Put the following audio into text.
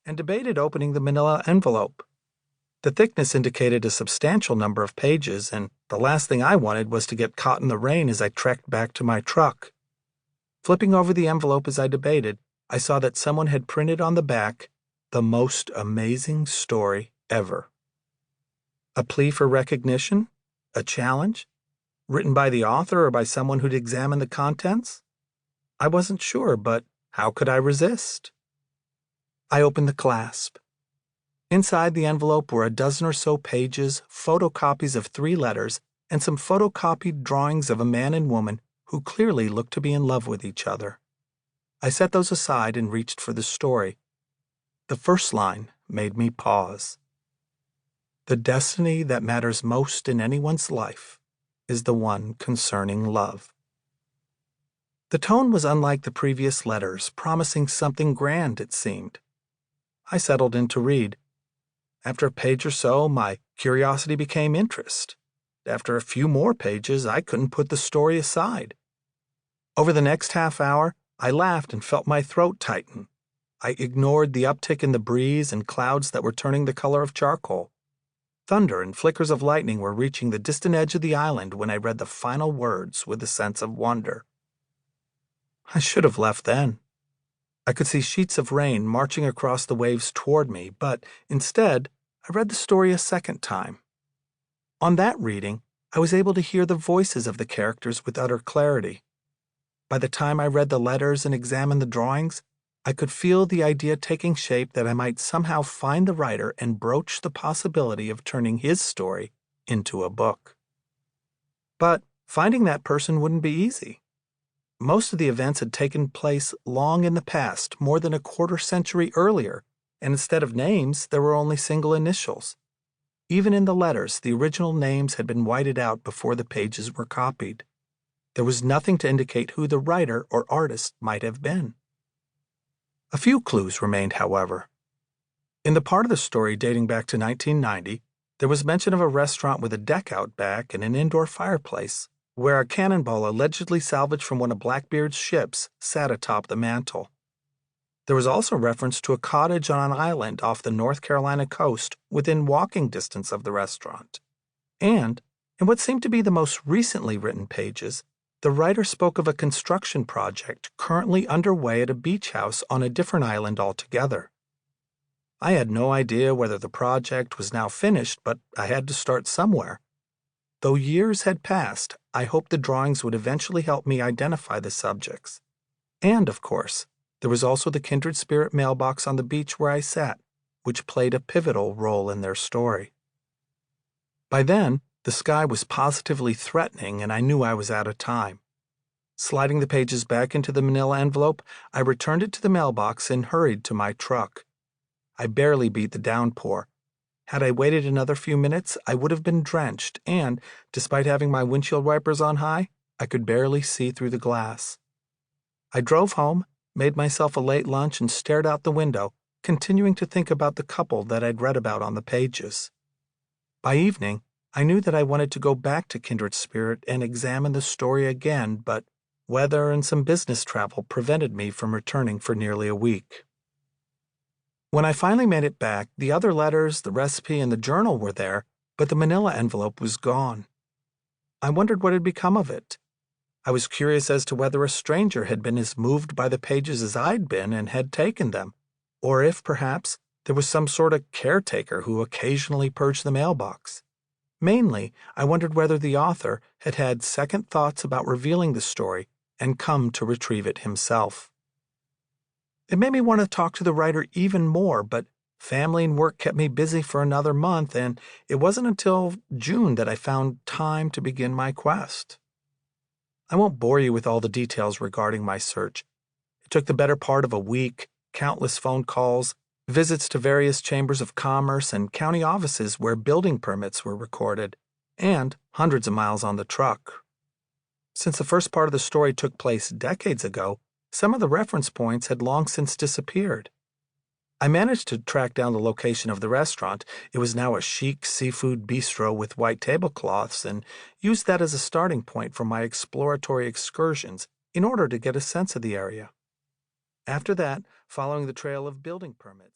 and debated opening the manila envelope. The thickness indicated a substantial number of pages, and the last thing I wanted was to get caught in the rain as I trekked back to my truck. Flipping over the envelope as I debated, I saw that someone had printed on the back, "The most amazing story ever." A plea for recognition? A challenge? Written by the author or by someone who'd examined the contents? I wasn't sure, but how could I resist? I opened the clasp. Inside the envelope were a dozen or so pages, photocopies of 3 letters, and some photocopied drawings of a man and woman who clearly looked to be in love with each other. I set those aside and reached for the story. The first line made me pause. The destiny that matters most in anyone's life is the one concerning love. The tone was unlike the previous letters, promising something grand, it seemed. I settled in to read. After a page or so, my curiosity became interest. After a few more pages, I couldn't put the story aside. Over the next half hour, I laughed and felt my throat tighten. I ignored the uptick in the breeze and clouds that were turning the color of charcoal. Thunder and flickers of lightning were reaching the distant edge of the island when I read the final words with a sense of wonder. I should have left then. I could see sheets of rain marching across the waves toward me, but instead, I read the story a second time. On that reading, I was able to hear the voices of the characters with utter clarity. By the time I read the letters and examined the drawings, I could feel the idea taking shape that I might somehow find the writer and broach the possibility of turning his story into a book. But finding that person wouldn't be easy. Most of the events had taken place long in the past, more than a quarter century earlier, and instead of names, there were only single initials. Even in the letters, the original names had been whited out before the pages were copied. There was nothing to indicate who the writer or artist might have been. A few clues remained, however. In the part of the story dating back to 1990, there was mention of a restaurant with a deck out back and an indoor fireplace, where a cannonball allegedly salvaged from one of Blackbeard's ships sat atop the mantel. There was also reference to a cottage on an island off the North Carolina coast within walking distance of the restaurant. And, in what seemed to be the most recently written pages, the writer spoke of a construction project currently underway at a beach house on a different island altogether. I had no idea whether the project was now finished, but I had to start somewhere. Though years had passed, I hoped the drawings would eventually help me identify the subjects. And, of course, there was also the kindred spirit mailbox on the beach where I sat, which played a pivotal role in their story. By then, the sky was positively threatening, and I knew I was out of time. Sliding the pages back into the manila envelope, I returned it to the mailbox and hurried to my truck. I barely beat the downpour. Had I waited another few minutes, I would have been drenched, and, despite having my windshield wipers on high, I could barely see through the glass. I drove home, made myself a late lunch, and stared out the window, continuing to think about the couple that I'd read about on the pages. By evening, I knew that I wanted to go back to Kindred Spirit and examine the story again, but weather and some business travel prevented me from returning for nearly a week. When I finally made it back, the other letters, the recipe, and the journal were there, but the manila envelope was gone. I wondered what had become of it. I was curious as to whether a stranger had been as moved by the pages as I'd been and had taken them, or if, perhaps, there was some sort of caretaker who occasionally purged the mailbox. Mainly, I wondered whether the author had had second thoughts about revealing the story and come to retrieve it himself. It made me want to talk to the writer even more, but family and work kept me busy for another month, and it wasn't until June that I found time to begin my quest. I won't bore you with all the details regarding my search. It took the better part of a week, countless phone calls, visits to various chambers of commerce and county offices where building permits were recorded, and hundreds of miles on the truck. Since the first part of the story took place decades ago, some of the reference points had long since disappeared. I managed to track down the location of the restaurant. It was now a chic seafood bistro with white tablecloths, and used that as a starting point for my exploratory excursions in order to get a sense of the area. After that, following the trail of building permits,